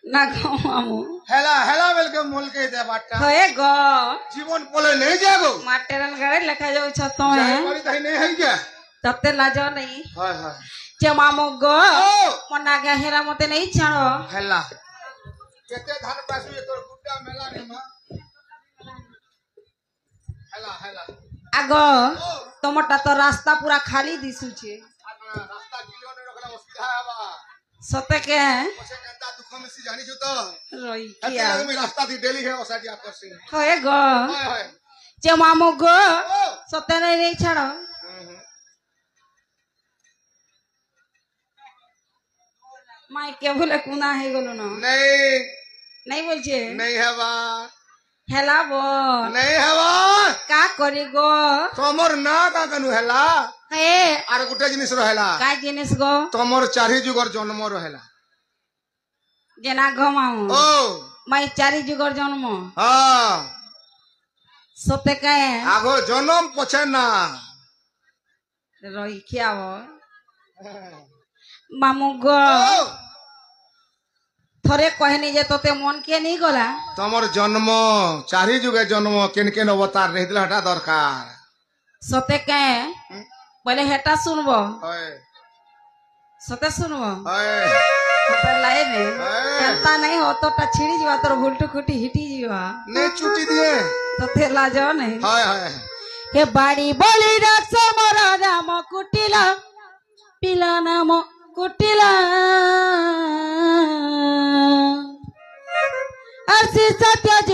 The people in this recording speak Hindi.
ना खाऊ हेला हेला वेलकम मोल के दे बाटा होए गो जीवन पोले नहीं जागो माटेरन गाड़ी लेखा जाऊ छतो है जाई करी नहीं है क्या तबते लाजो नहीं हाय हाय जे मामो गो मना के हेरा मते नहीं छाड़ो हेला केते धान पासु ये तोर गुड्डा मेला ने मा हेला हेला आगो तोमटा तो रास्ता पूरा खाली दिसु छे रास्ता किलो ने रखला असुविधा आबा सते के पछे केंता दुख में सी जानी छु तो रोई हते किया में रास्ता दी डेली है ओसाडी आकर्षण होए गो हाय हाय जे मामो गो सते नहीं छाड़ो माई के बोले कुना है गोलो ना नहीं बोल छे नहीं है बा हेला बो नहीं है बा का करी गो तोमर ना का कनु हेला हे आर गुटे जिनिस रहेला का जिनिस गो तोमर चारि जुगर जन्म रहेला जेना गमाऊ ओ माई चारि जुगर जन्म हां सते के आगो जन्म पछे ना रोई खियावो मामू गो थरे कहनी जे तोते मन के नहीं गला तमर जन्म चारि जुगे जन्म केन केन अवतार रह दिला हटा दरकार सते के पहले हेटा सुनबो होय सते सुनबो होय सते लाए ने केनता नहीं हो तो टा छिड़ी जीवा तोर भुलटू खुटी हिटी जीवा ने छुट्टी दिए तोते लाजो नहीं हाय हाय हे बाड़ी बोली रक्ष मोर राम कुटिला पिला नाम कुटिला अर्सी सत्य